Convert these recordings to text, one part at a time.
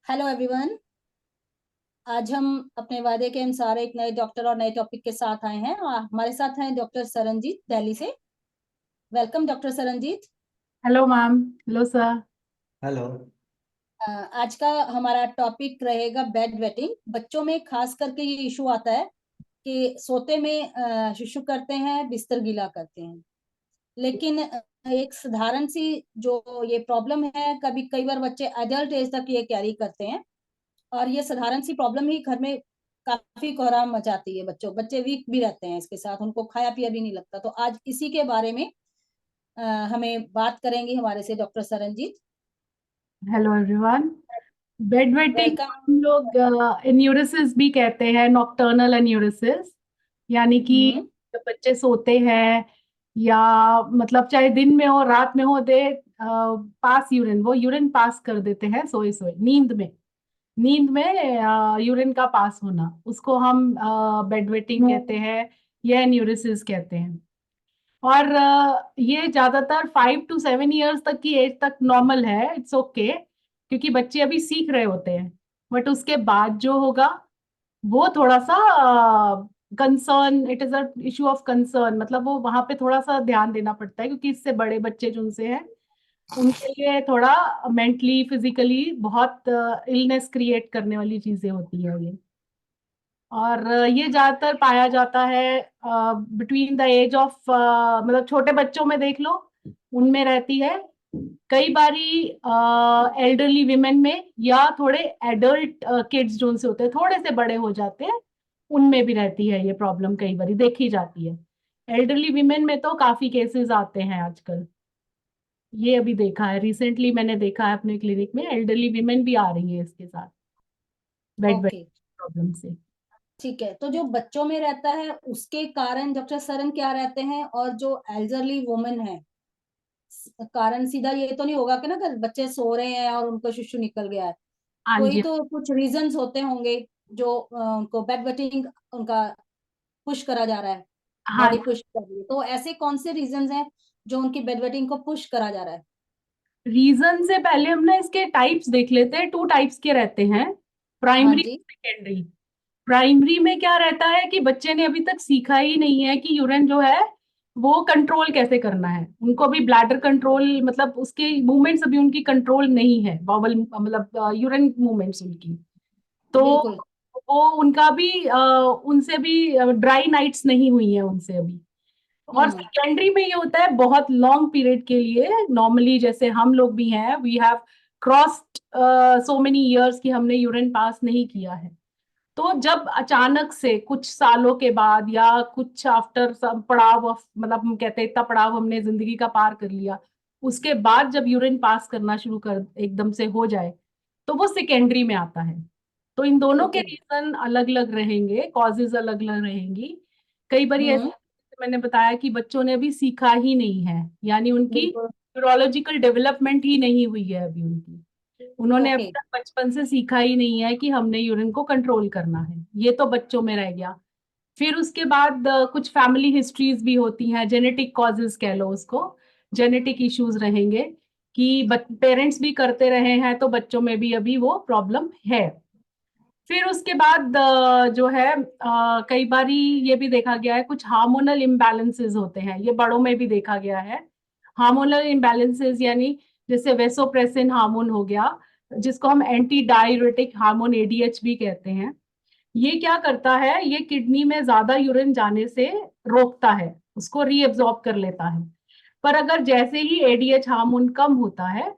Hello everyone. आज हम अपने वादे के अनुसार एक नए डॉक्टर और नए टॉपिक के साथ आए हैं और हमारे साथ हैं डॉक्टर सरनजीत दिल्ली से। Welcome doctor Saranjit. Hello ma'am. Hello sir. Hello. आज का हमारा टॉपिक रहेगा बेड वेटिंग। बच्चों में खास करके ये इशू आता है कि सोते में शिशु करते हैं, बिस्तर गीला करते हैं। लेकिन एक साधारण सी जो ये प्रॉब्लम है, कई बार बच्चे एडल्ट एज तक ये कैरी करते हैं और ये साधारण सी प्रॉब्लम ही घर में काफी कोहराम मचाती है। बच्चे वीक भी रहते हैं, इसके साथ उनको खाया पिया भी नहीं लगता। तो आज इसी के बारे में हमें बात करेंगे हमारे से doctor Saranjit. Hello everyone. Bed wetting welcome. हम लोग एन्यूरिसिस भी कहते हैं, नॉकटर्नल एन्यूरिसिस। यानी कि हम्म। जब बच्चे सोते हैं या मतलब चाहे दिन में हो रात में हो, दे पास यूरिन, वो यूरिन पास कर देते हैं सोए सोए नींद में यूरिन का पास होना, उसको हम बेड वेटिंग कहते हैं या एन्यूरिसिस कहते हैं। और ये ज्यादातर 5 to 7 years तक की एज तक नॉर्मल है, इट्स ओके, क्योंकि बच्चे अभी सीख रहे होते हैं। बट उसके बाद जो होगा वो थोड़ा सा concern, it is a issue of concern, मतलब वो वहां पे थोड़ा सा ध्यान देना पड़ता है, क्योंकि इससे बड़े बच्चे जो उनसे हैं उनके लिए थोड़ा मेंटली फिजिकली बहुत इलनेस क्रिएट करने वाली चीजें होती है ये। और ये ज्यादातर पाया जाता है बिटवीन द एज ऑफ, मतलब छोटे बच्चों में देख लो, उनमें रहती है। कई बारी एल्डरली विमेन में या थोड़े एडल्ट किड्स जो उनसे होते हैं, थोड़े से बड़े हो जाते हैं, उनमें भी रहती है ये प्रॉब्लम, कई बारी देखी जाती है। एल्डरली विमेन में तो काफी केसेस आते हैं आजकल। ये अभी देखा है, रिसेंटली मैंने देखा है अपने क्लिनिक में, एल्डरली विमेन भी आ रही है इसके साथ बेड वेट ओके, प्रॉब्लम से। ठीक है। तो जो बच्चों में रहता है उसके कारण डॉक्टर सरन क्या रहते हैं, और जो एल्डरली वुमेन है कारण सीधा ये तो नहीं होगा कि ना कि बच्चे सो रहे हैं और उनको शिशु निकल गया है। हाँ कोई जी। तो कुछ रीजंस होते होंगे जो उनको बेड वेटिंग उनका पुश करा जा रहा है, हाँ, बॉडी पुश कर रही है। तो ऐसे कौन से रीजंस हैं जो उनकी बेड वेटिंग को पुश करा जा रहा है? रीजन से पहले हम ना इसके टाइप्स देख लेते हैं। 2 टाइप्स के रहते हैं, हाँ प्राइमरी, जी। सेकेंडरी। प्राइमरी में क्या रहता है कि बच्चे ने अभी तक सीखा ही नहीं है कि यूरिन जो है वो कंट्रोल कैसे करना है। उनको अभी ब्लैडर कंट्रोल, मतलब उसके मूवमेंट्स अभी उनकी कंट्रोल नहीं है, बॉबल मतलब यूरिन मूवमेंट्स उनकी। तो बिल्कुल। वो उनका भी उनसे भी ड्राई नाइट्स नहीं हुई है उनसे अभी। और हम्म। सेकेंडरी में ये होता है बहुत लॉन्ग पीरियड के लिए, नॉर्मली जैसे हम लोग भी हैं, we have crossed so many years कि हमने यूरिन पास नहीं किया है। तो जब अचानक से कुछ सालों के बाद या कुछ आफ्टर सब पड़ाव मतलब हम कहते हैं इतना पड़ाव हमने जिंदगी का पार कर लिया, उसके बाद जब यूरिन पास करना शुरू कर एकदम से हो जाए, तो वो सेकेंडरी में आता है। तो इन दोनों ठीक के है। रीजन अलग अलग रहेंगे, कॉजेज अलग अलग रहेंगी। कई बार ऐसे, हम्म। मैंने बताया कि बच्चों ने अभी सीखा ही नहीं है, यानी उनकी बिल्कुल। न्यूरोलॉजिकल डेवलपमेंट ही नहीं हुई है अभी उनकी। उन्होंने ओके। अभी तक बचपन से सीखा ही नहीं है कि हमने यूरिन को कंट्रोल करना है, ये तो बच्चों में रह गया। फिर उसके बाद कुछ फैमिली हिस्ट्रीज भी होती हैं, जेनेटिक कॉजेज कह लो उसको, जेनेटिक इश्यूज रहेंगे कि पेरेंट्स भी करते रहे हैं तो बच्चों में भी अभी वो प्रॉब्लम है। फिर उसके बाद जो है कई बारी ये भी देखा गया है, कुछ हार्मोनल इम्बैलेंसेस होते हैं, ये बड़ों में भी देखा गया है। हार्मोनल इम्बैलेंसेस यानी जैसे वेसोप्रेसिन हार्मोन हो गया, जिसको हम एंटी डाययूरेटिक हार्मोन एडीएच भी कहते हैं। ये क्या करता है, ये किडनी में ज्यादा यूरिन जाने से रोकता है, उसको रीएब्जॉर्ब कर लेता है। पर अगर जैसे ही एडीएच हार्मोन कम होता है,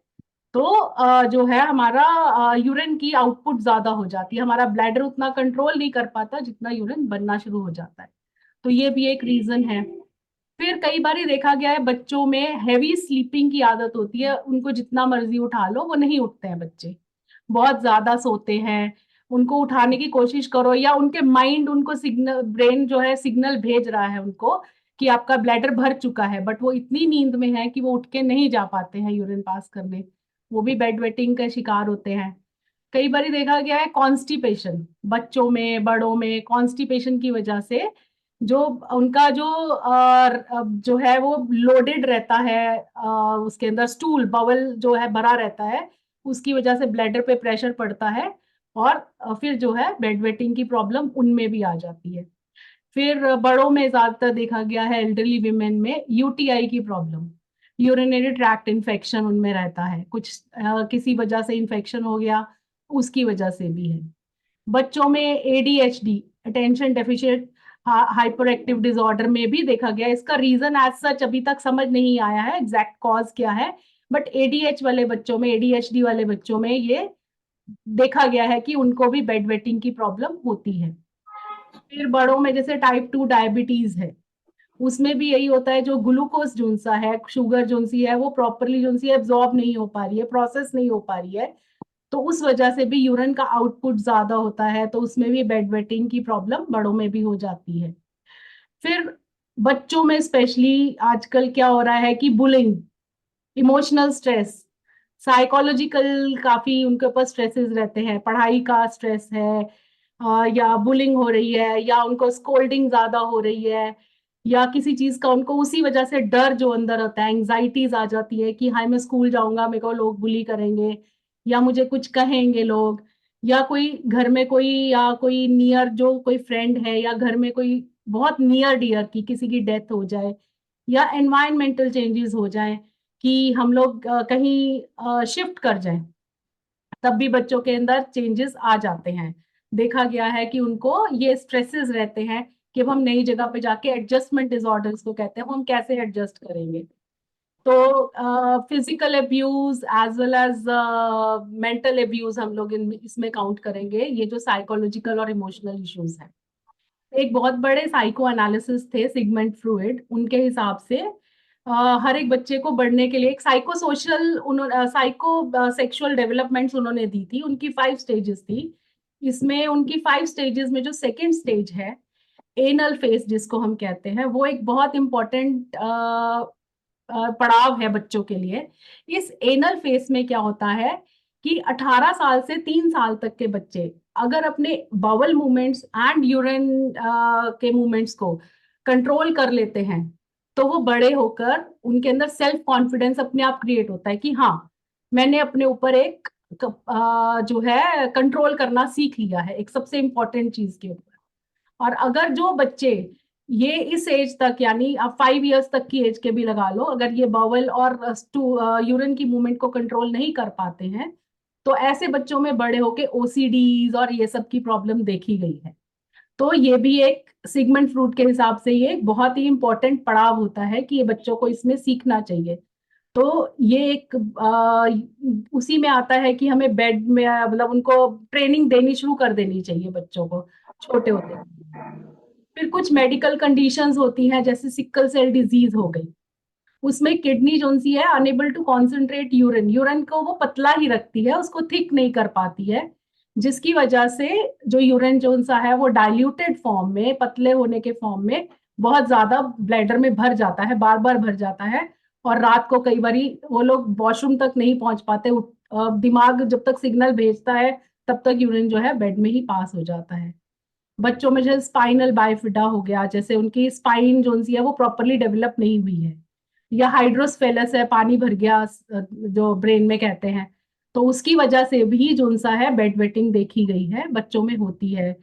तो जो है हमारा यूरिन की आउटपुट ज्यादा हो जाती है, हमारा ब्लैडर उतना कंट्रोल नहीं कर पाता जितना यूरिन बनना शुरू हो जाता है। तो ये भी एक रीजन है। फिर कई बार देखा गया है बच्चों में हैवी स्लीपिंग की आदत होती है, उनको जितना मर्जी उठा लो वो नहीं उठते हैं बच्चे, बहुत ज्यादा सोते हैं। उनको उठाने की कोशिश करो या उनके माइंड उनको सिग्नल, ब्रेन जो है सिग्नल भेज रहा है उनको कि आपका ब्लैडर भर चुका है, बट वो इतनी नींद में है कि वो उठ के नहीं जा पाते हैं यूरिन पास करने, वो भी बेड वेटिंग का शिकार होते हैं। कई बार देखा गया है कॉन्स्टिपेशन, बच्चों में बड़ों में कॉन्स्टिपेशन की वजह से जो उनका जो जो है वो लोडेड रहता है, उसके अंदर स्टूल बवल जो है भरा रहता है, उसकी वजह से ब्लैडर पे प्रेशर पड़ता है, और फिर जो है बेड वेटिंग की प्रॉब्लम उनमें भी आ जाती है। फिर बड़ों में ज्यादातर देखा गया है, एल्डरली विमेन में यूटीआई की प्रॉब्लम, यूरिनरी ट्रैक्ट इन्फेक्शन उनमें रहता है, कुछ किसी वजह से इन्फेक्शन हो गया, उसकी वजह से भी है। बच्चों में ADHD, attention deficient hyper active disorder में भी देखा गया। इसका रीजन एज सच अभी तक समझ नहीं आया है, एग्जैक्ट कॉज क्या है, बट एडीएच वाले बच्चों में, एडीएचडी वाले बच्चों में ये देखा गया है कि उनको भी बेड वेटिंग की प्रॉब्लम होती है। फिर बड़ों में जैसे टाइप 2 डायबिटीज है, उसमें भी यही होता है, जो ग्लूकोज जोन सा है, शुगर जोन सी है, वो प्रॉपरली जोन सी एब्जॉर्ब नहीं हो पा रही है, प्रोसेस नहीं हो पा रही है, तो उस वजह से भी यूरिन का आउटपुट ज्यादा होता है, तो उसमें भी बेड वेटिंग की प्रॉब्लम बड़ों में भी हो जाती है। फिर बच्चों में स्पेशली आजकल क्या हो रहा है कि बुलिंग, इमोशनल स्ट्रेस, साइकोलॉजिकल काफी उनके ऊपर स्ट्रेसेस रहते हैं, पढ़ाई का स्ट्रेस है, या बुलिंग हो रही है, या उनको स्कोल्डिंग ज्यादा हो रही है, या किसी चीज का उनको उसी वजह से डर जो अंदर होता है, एंग्जाइटीज आ जाती है कि हाय मैं स्कूल जाऊंगा, मेरे को लोग बुली करेंगे, या मुझे कुछ कहेंगे लोग, या कोई घर में कोई, या कोई नियर जो कोई फ्रेंड है, या घर में कोई बहुत नियर डियर की किसी की डेथ हो जाए, या एनवायरमेंटल चेंजेस हो जाए कि हम लोग कहीं शिफ्ट कर जाएं, तब भी बच्चों के अंदर चेंजेस आ जाते हैं। देखा गया है कि उनको ये स्ट्रेसेस रहते हैं कि अब हम नई जगह पे जाके, एडजस्टमेंट डिसऑर्डर्स को कहते हैं, हम कैसे एडजस्ट करेंगे। तो physical abuse as well as mental abuse हम लोग इसमें काउंट करेंगे, ये जो साइकोलॉजिकल और इमोशनल इश्यूज हैं। एक बहुत बड़े साइको एनालिसिस थे सिगमंड फ्रूइड, उनके हिसाब से हर एक बच्चे को बढ़ने के लिए एक साइको सोशल, उन्होंने साइको सेक्सुअल डेवलपमेंट्स उन्होंने दी थी, उनकी 5 स्टेजेस थी। इसमें उनकी 5 स्टेजेस में जो सेकंड स्टेज है, एनल फेज जिसको हम कहते हैं, वो एक बहुत इंपॉर्टेंट पड़ाव है बच्चों के लिए। इस एनल फेज में क्या होता है कि 18 साल से 3 साल तक के बच्चे अगर अपने बाउल मूवमेंट्स एंड यूरिन के मूवमेंट्स को कंट्रोल कर लेते हैं, तो वो बड़े होकर उनके अंदर सेल्फ कॉन्फिडेंस अपने आप क्रिएट होता है कि हाँ, मैंने अपने ऊपर एक जो है कंट्रोल करना सीख लिया है, एक सबसे इंपॉर्टेंट चीज के ऊपर। और अगर जो बच्चे ये इस एज तक, यानी आप 5 इयर्स तक की एज के भी लगा लो, अगर ये बावल और यूरिन की मूवमेंट को कंट्रोल नहीं कर पाते हैं, तो ऐसे बच्चों में बड़े होके ओसीडीज और ये सब की प्रॉब्लम देखी गई है। तो ये भी एक सिगमंड फ्रूड के हिसाब से ये एक बहुत ही इंपॉर्टेंट पड़ाव होता है कि ये बच्चों को इसमें सीखना चाहिए। तो ये एक उसी में आता है कि हमें बेड में मतलब उनको ट्रेनिंग देनी शुरू कर देनी चाहिए बच्चों को छोटे होते। फिर कुछ मेडिकल कंडीशंस होती हैं, जैसे सिकल सेल डिजीज हो गई, उसमें किडनी जो सी है unable to concentrate urine, urine को वो पतला ही रखती है, उसको थिक नहीं कर पाती है, जिसकी वजह से जो यूरिन जो सा है वो डाइल्यूटेड फॉर्म में, पतले होने के फॉर्म में बहुत ज्यादा ब्लैडर में भर जाता है, बार बार भर जाता है, और रात को कई बार वो लोग वॉशरूम तक नहीं पहुंच पाते, दिमाग जब तक सिग्नल भेजता है तब तक यूरिन जो है बेड में ही पास हो जाता है। बच्चों में जैसे स्पाइनल बायफिडा हो गया, जैसे उनकी स्पाइन जो सी है वो प्रॉपरली डेवलप नहीं हुई है, या हाइड्रोस्फेलस है, पानी भर गया जो ब्रेन में कहते हैं, तो उसकी वजह से भी जो सा है बेड वेटिंग देखी गई है, बच्चों में होती है।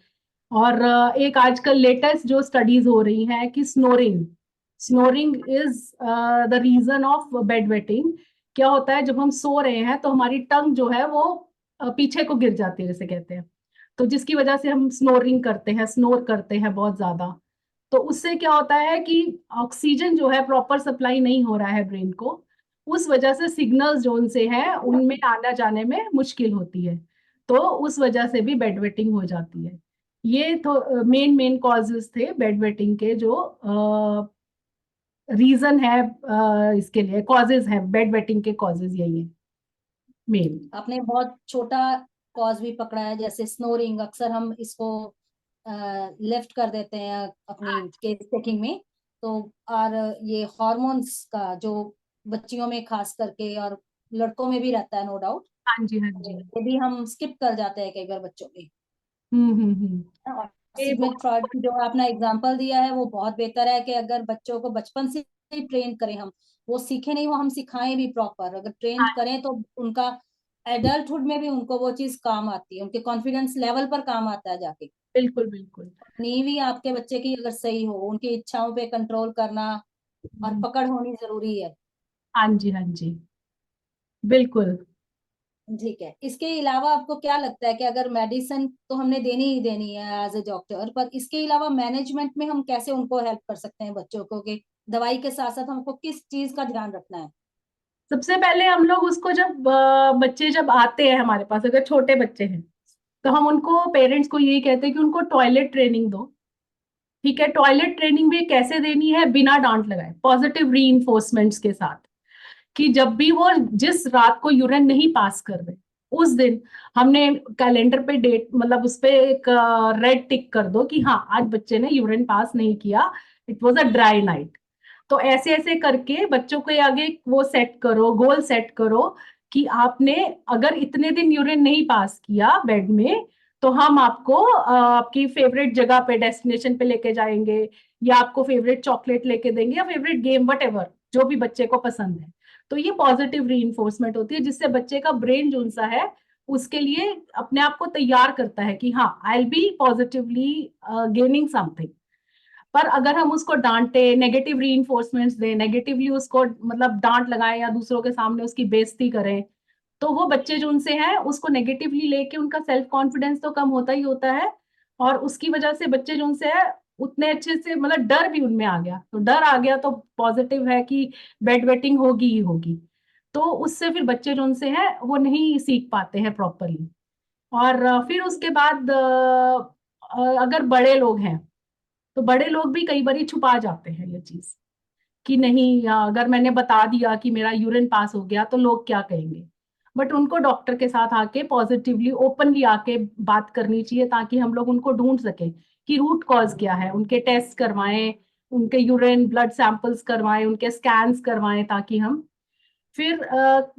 और एक आजकल लेटेस्ट जो स्टडीज हो रही हैं कि snoring, snoring is the reason of bed wetting. क्या होता है, जब हम सो रहे हैं तो हमारी टंग जो है वो पीछे को गिर जाती है जैसे कहते हैं, तो जिसकी वजह से हम स्नोरिंग करते हैं, स्नोर करते हैं बहुत ज्यादा। तो उससे क्या होता है कि ऑक्सीजन जो है प्रॉपर सप्लाई नहीं हो रहा है ब्रेन को, उस वजह से सिग्नल्स जो उनसे है उनमें आना जाने में मुश्किल होती है, तो उस वजह से भी बेड वेटिंग हो जाती है। ये तो मेन मेन कॉजेज थे बेड वेटिंग के, जो रीजन है इसके लिए, कॉजेज है बेड वेटिंग के, कॉजेज यही है मेन। आपने बहुत छोटा कॉज भी पकड़ा है, जैसे स्नोरिंग, अक्सर हम इसको लेफ्ट कर देते हैं अपनी केस टेकिंग में। तो और ये हॉर्मोन्स का जो बच्चियों में खास करके और लड़कों में भी रहता है, नो डाउट, हाँ जी, हाँ जी। ये भी हम स्किप कर जाते हैं कई बार बच्चों में। हम्म। और ये सिगमंड बहुत फ्रॉइड की जो आपने एग्जांपल दिया है वो बहुत बेहतर है कि अगर बच्चों को बचपन से ही ट्रेन करें हम, वो सीखे नहीं, वो हम सिखाएं भी प्रॉपर, अगर ट्रेन हाँ, करें तो उनका एडल्टहुड में भी उनको वो चीज काम आती है, उनके कॉन्फिडेंस लेवल पर काम आता है जाके। बिल्कुल बिल्कुल। नींव ही आपके बच्चे की अगर सही हो, उनकी इच्छाओं पे कंट्रोल करना और पकड़ होनी जरूरी है। हाँ जी हाँ जी, बिल्कुल। ठीक है, इसके अलावा आपको क्या लगता है कि अगर मेडिसिन तो हमने देनी ही देनी है एज ए डॉक्टर, पर इसके अलावा मैनेजमेंट में हम कैसे उनको हेल्प कर सकते हैं बच्चों को, कि दवाई के साथ साथ हमको किस चीज का ध्यान रखना है? सबसे पहले हम लोग उसको जब बच्चे जब आते हैं हमारे पास, अगर छोटे बच्चे हैं, तो हम उनको पेरेंट्स को यही कहते हैं कि उनको टॉयलेट ट्रेनिंग दो। ठीक है, टॉयलेट ट्रेनिंग भी कैसे देनी है, बिना डांट लगाए, पॉजिटिव री के साथ। कि जब भी वो जिस रात को यूरिन नहीं पास कर रहे, उस दिन हमने कैलेंडर पे डेट, मतलब उस पे एक रेड टिक कर दो कि हाँ आज बच्चे ने यूरिन पास नहीं किया, it was a dry night. तो ऐसे ऐसे करके बच्चों के आगे वो सेट करो, गोल सेट करो कि आपने अगर इतने दिन यूरिन नहीं पास किया बेड में, तो हम आपको आपकी फेवरेट जगह पे, डेस्टिनेशन पे लेके जाएंगे, या आपको फेवरेट चॉकलेट लेके देंगे, या फेवरेट गेम, वट एवर जो भी बच्चे को पसंद है। तो ये पॉजिटिव री होती है, जिससे बच्चे का ब्रेन जो सा है उसके लिए अपने आप को तैयार करता है कि हाँ I will be positively gaining something. पर अगर हम उसको डांटे, नेगेटिव री दें, नेगेटिवली उसको मतलब डांट लगाएं या दूसरों के सामने उसकी बेइज्जती करें, तो वो बच्चे जो उनसे हैं उसको नेगेटिवली लेके उनका सेल्फ कॉन्फिडेंस तो कम होता ही होता है। और उसकी वजह से बच्चे जो उनसे है उतने अच्छे से, मतलब डर भी उनमें आ गया, तो डर आ गया तो पॉजिटिव है कि बेड वेटिंग होगी ही होगी। तो उससे फिर बच्चे जो उनसे हैं वो नहीं सीख पाते हैं प्रॉपरली। और फिर उसके बाद अगर बड़े लोग हैं, तो बड़े लोग भी कई बार छुपा जाते हैं ये चीज कि नहीं, अगर मैंने बता दिया कि मेरा यूरिन पास हो गया तो लोग क्या कहेंगे। बट उनको डॉक्टर के साथ आके पॉजिटिवली ओपनली आके बात करनी चाहिए, ताकि हम लोग उनको ढूंढ सकें कि रूट कॉज क्या है, उनके टेस्ट करवाएं, उनके यूरिन ब्लड सैंपल्स करवाएं, उनके स्कैन्स करवाएं, ताकि हम फिर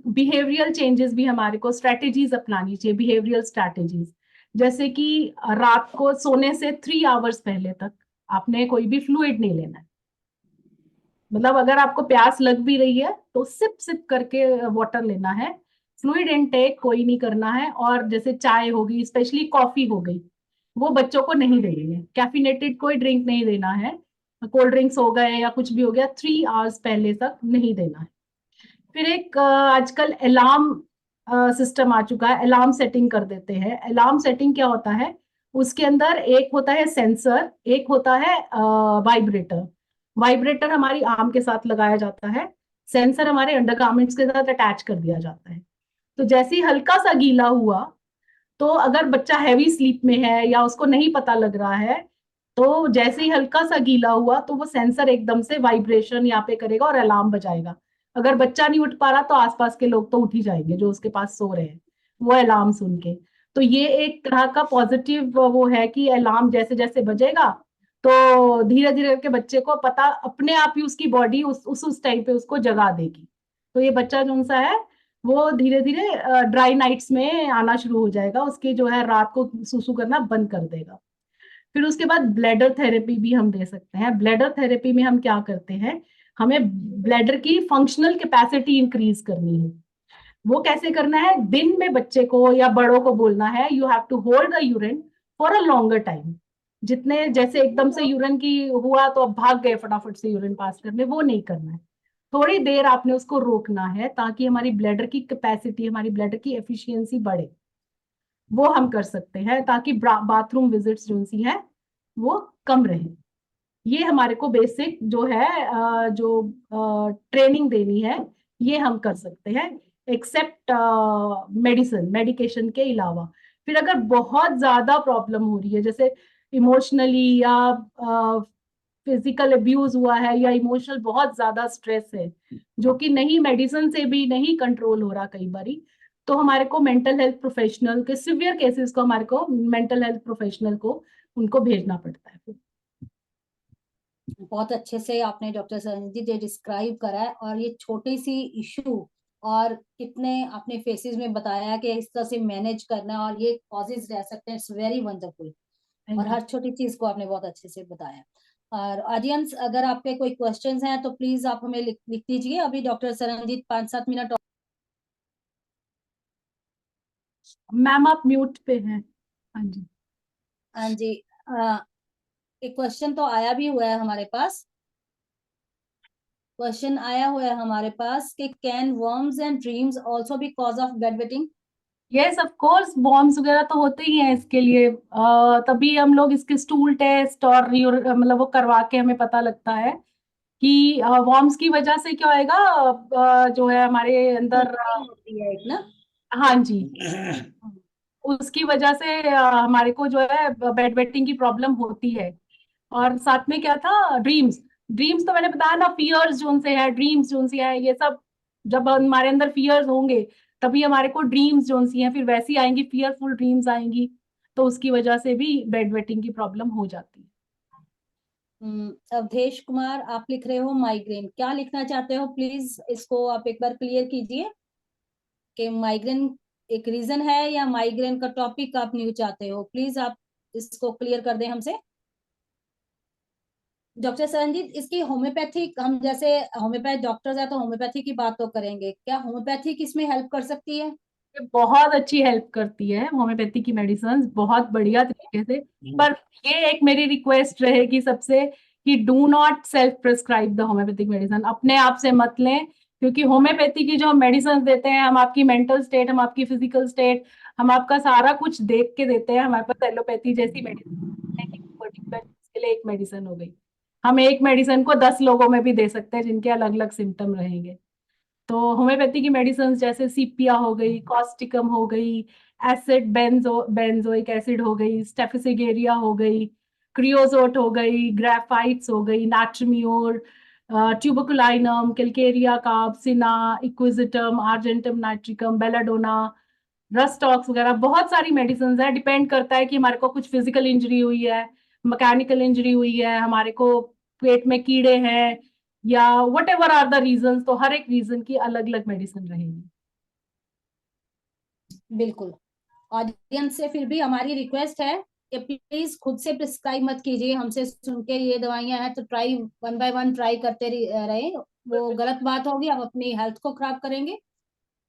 बिहेवियरल चेंजेस भी, हमारे को स्ट्रेटेजीज अपनानी चाहिए, बिहेवियरल स्ट्रेटेजीज। जैसे कि रात को सोने से 3 आवर्स पहले तक आपने कोई भी फ्लूइड नहीं लेना है। मतलब अगर आपको प्यास लग भी रही है तो सिप सिप करके वाटर लेना है, फ्लूइड इनटेक कोई नहीं करना है। और जैसे चाय होगी, स्पेशली कॉफी हो गई, वो बच्चों को नहीं देनी है, कैफिनेटेड कोई ड्रिंक नहीं देना है। कोल्ड ड्रिंक्स हो गए या कुछ भी हो गया, 3 आवर्स पहले तक नहीं देना है। फिर एक आजकल अलार्म सिस्टम आ चुका है, अलार्म सेटिंग कर देते हैं। अलार्म सेटिंग क्या होता है, उसके अंदर एक होता है सेंसर, एक होता है वाइब्रेटर। वाइब्रेटर हमारी आर्म के साथ लगाया जाता है, सेंसर हमारे अंडरगारमेंट्स के साथ अटैच कर दिया जाता है। तो जैसे ही हल्का सा गीला हुआ, तो अगर बच्चा हैवी स्लीप में है या उसको नहीं पता लग रहा है, तो जैसे ही हल्का सा गीला हुआ तो वो सेंसर एकदम से वाइब्रेशन यहाँ पे करेगा और अलार्म बजाएगा। अगर बच्चा नहीं उठ पा रहा तो आसपास के लोग तो उठ ही जाएंगे जो उसके पास सो रहे हैं, वो अलार्म सुन के। तो ये एक तरह का पॉजिटिव वो है कि अलार्म जैसे जैसे बजेगा, तो धीरे धीरे करके बच्चे को पता, अपने आप ही उसकी बॉडी उस टाइम पे उसको जगा देगी। तो ये बच्चा जो सा है वो धीरे धीरे ड्राई नाइट्स में आना शुरू हो जाएगा, उसकी जो है रात को सुसु करना बंद कर देगा। फिर उसके बाद ब्लैडर थेरेपी भी हम दे सकते हैं। ब्लैडर थेरेपी में हम क्या करते हैं, हमें ब्लैडर की फंक्शनल कैपेसिटी इंक्रीज करनी है। वो कैसे करना है, दिन में बच्चे को या बड़ों को बोलना है you have to hold the urine for a longer time. जितने जैसे एकदम से यूरिन की हुआ तो अब भाग गए फटाफट से यूरिन पास करने, वो नहीं करना है। थोड़ी देर आपने उसको रोकना है ताकि हमारी ब्लैडर की कैपेसिटी, हमारी ब्लैडर की एफिशिएंसी बढ़े। वो हम कर सकते हैं ताकि बाथरूम विजिट्स जो सी है वो कम रहे। ये हमारे को बेसिक जो है जो ट्रेनिंग देनी है, ये हम कर सकते हैं, एक्सेप्ट मेडिकेशन के अलावा। फिर अगर बहुत ज्यादा प्रॉब्लम हो रही है, जैसे इमोशनली या फिजिकल अब्यूज हुआ है, या इमोशनल बहुत ज्यादा स्ट्रेस है जो कि नहीं मेडिसिन से भी नहीं कंट्रोल हो रहा कई बारी, तो हमारे को मेंटल हेल्थ प्रोफेशनल के, सिवियर केसेस को हमारे को मेंटल हेल्थ प्रोफेशनल को उनको भेजना पड़ता है। बहुत अच्छे से आपने डॉक्टर संजीत जी डिस्क्राइब करा है, और ये छोटी सी इशू और कितने आपने फेसेस में बताया कि इस तरह से मैनेज करना है और ये कॉजेज रह सकते हैं, इट्स वेरी वंडरफुल। और थैंक यू। हर छोटी चीज को आपने बहुत अच्छे से बताया। और ऑडियंस, अगर आपके कोई क्वेश्चंस हैं तो प्लीज आप हमें लिख दीजिए। अभी डॉक्टर सरनजीत 5-7 मिनट मैम आप म्यूट पे हैं। हाँ जी। हाँ जी। एक क्वेश्चन तो आया भी हुआ है हमारे पास। क्वेश्चन आया हुआ है हमारे पास कि can worms and dreams also be cause of bed waiting. Yes of course, bombs वगैरह तो होते ही हैं इसके लिए। तभी हम लोग इसके स्टूल टेस्ट और मतलब वो करवा के हमें पता लगता है कि वॉर्म्स की वजह से क्या होएगा। जो है हमारे अंदर होती है एक ना। हाँ जी, उसकी वजह से हमारे को जो है बेड वेटिंग की प्रॉब्लम होती है। और साथ में क्या था, ड्रीम्स। ड्रीम्स तो मैंने बताया ना, फियर्स जो उनसे है, ड्रीम्स जो उनसे है, ये सब जब हमारे अंदर फियर्स होंगे तभी हमारे को ड्रीम्स जो उनसी हैं फिर वैसी आएंगी, फियरफुल ड्रीम्स आएंगी। तो उसकी वजह से भी बेड वेटिंग की प्रॉब्लम हो जाती है। अवधेश कुमार, आप लिख रहे हो माइग्रेन, क्या लिखना चाहते हो प्लीज इसको आप एक बार क्लियर कीजिए कि माइग्रेन एक रीजन है या माइग्रेन का टॉपिक आप न्यू चाहते हो। प्लीज आप इसको क्लियर कर दें हमसे। डॉक्टर सरनजीत, इसकी होम्योपैथिक, हम जैसे होम्योपैथ डॉक्टर्स है तो होम्योपैथी की बात तो करेंगे, क्या होम्योपैथिक इसमें हेल्प कर सकती है? ये बहुत अच्छी हेल्प करती है होम्योपैथी की मेडिसिन, बहुत बढ़िया तरीके से। पर ये एक मेरी रिक्वेस्ट रहेगी सबसे कि do not self prescribe the homeopathic medicine, अपने आप से मत लें। क्योंकि होम्योपैथी की जो हम मेडिसिन देते हैं, हम आपकी मेंटल स्टेट, हम आपकी फिजिकल स्टेट, हम आपका सारा कुछ देख के देते हैं। हमारे पास एलोपैथी जैसी मेडिसिन पर्टिकुलर के लिए एक मेडिसिन हो गई, हम एक मेडिसिन को 10 लोगों में भी दे सकते हैं जिनके अलग अलग सिम्टम रहेंगे। तो होम्योपैथी की मेडिसिन जैसे सीपिया हो गई, कॉस्टिकम हो गई, एसिड बेंजोइक एसिड हो गई, स्टेफिसिगेरिया हो गई, क्रियोजोट हो गई, ग्राफाइट्स हो गई, natrum mur, tuberculinum, calcarea carbonica, equisetum, argentum nitricum, belladonna, rhus tox वगैरह बहुत सारी मेडिसिन है। डिपेंड करता है कि हमारे को कुछ फिजिकल इंजरी हुई है, मैकेनिकल इंजरी हुई है, हमारे को पेट में कीड़े हैं, या whatever are the reason, तो हर एक रीजन की अलग अलग मेडिसिन रहेगी। बिल्कुल। ऑडियंस से फिर भी हमारी रिक्वेस्ट है कि प्लीज खुद से प्रिस्क्राइब मत कीजिए, हमसे सुन के ये दवाइयां हैं तो try one by one try करते रहे, वो गलत बात होगी, आप अपनी हेल्थ को खराब करेंगे।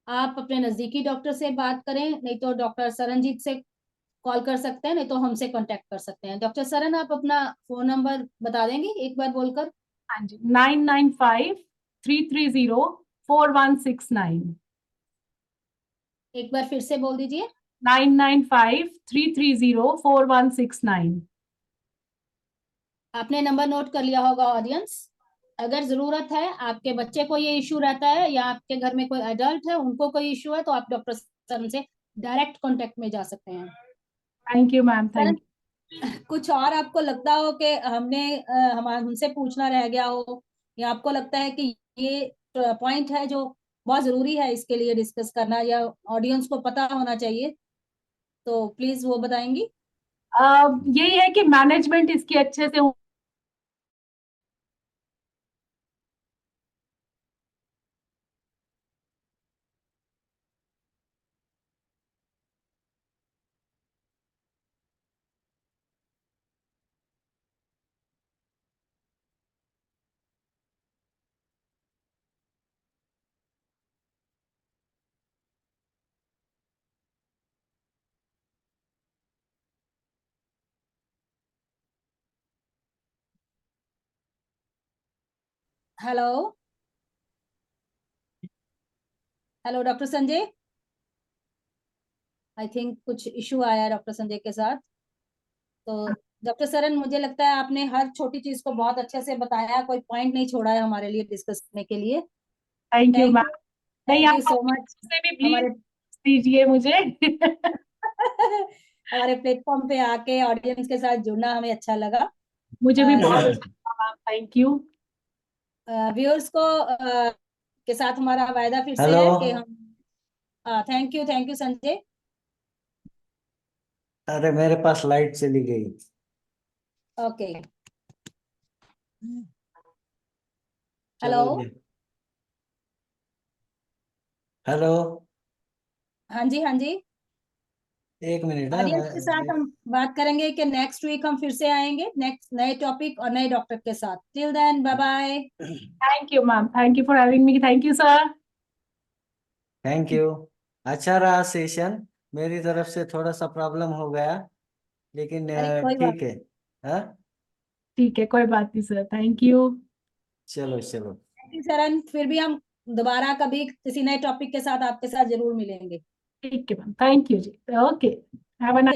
आप अपने नजदीकी डॉक्टर से बात करें, नहीं तो डॉक्टर सरनजीत से कॉल कर सकते हैं, नहीं तो हमसे कांटेक्ट कर सकते हैं। डॉक्टर सरन, आप अपना फोन नंबर बता देंगे एक बार बोलकर? हाँ जी, 9953304169। एक बार फिर से बोल दीजिए। 9953304169। आपने नंबर नोट कर लिया होगा ऑडियंस। अगर जरूरत है, आपके बच्चे को ये इश्यू रहता है या आपके घर में कोई एडल्ट है उनको कोई इश्यू है, तो आप डॉक्टर सरन से डायरेक्ट कांटेक्ट में जा सकते हैं। Thank you ma'am, Saran, thank कुछ और आपको लगता हो कि हम हमसे पूछना रह गया हो, या आपको लगता है कि ये पॉइंट है जो बहुत जरूरी है इसके लिए डिस्कस करना, या ऑडियंस को पता होना चाहिए, तो प्लीज वो बताएंगी। यू। यही है कि मैनेजमेंट इसकी अच्छे से hello. Hello doctor Sanjay, I think कुछ इशू आया है डॉक्टर संजय के साथ। तो डॉक्टर सरन, मुझे लगता है आपने हर छोटी चीज को बहुत अच्छे से बताया, कोई पॉइंट नहीं छोड़ा है हमारे लिए डिस्कस करने के लिए। Thank you thank ma'am. You. नहीं, थैंक यू आप सो अपनी मच। तरफ से भी प्लीज हमारे दीजिए मुझे। हमारे प्लेटफॉर्म पे आके ऑडियंस के साथ जुड़ना हमें अच्छा लगा। मुझे भी बहुत अच्छा लगा मैम, थैंक यू। व्यूअर्स को के साथ हमारा वायदा फिर से हेलो। है कि हम थैंक यू संजय। अरे मेरे पास लाइट चली गई। ओके। हेलो। चलो जी। हेलो। हाँ जी, हाँ जी। एक मिनट है ऑडियंस के साथ मैं। हम बात करेंगे कि नेक्स्ट वीक हम फिर से आएंगे नेक्स्ट नए टॉपिक और नए डॉक्टर के साथ। Till then, bye bye. Thank you ma'am, thank you for having me, thank you sir. Thank you. अच्छा रहा सेशन। मेरी तरफ से थोड़ा सा प्रॉब्लम हो गया, लेकिन अरे कोई बात ठीक है। हाँ, ठीक है, कोई बात नहीं सर, थैंक यू। चलो चलो। नहीं शरण, फिर भी हम दोबारा कभी किसी नए टॉपिक के साथ आपके साथ जरूर मिलेंगे। ठीक है मैम, थैंक यू जी, ओके, हैव अ ओके।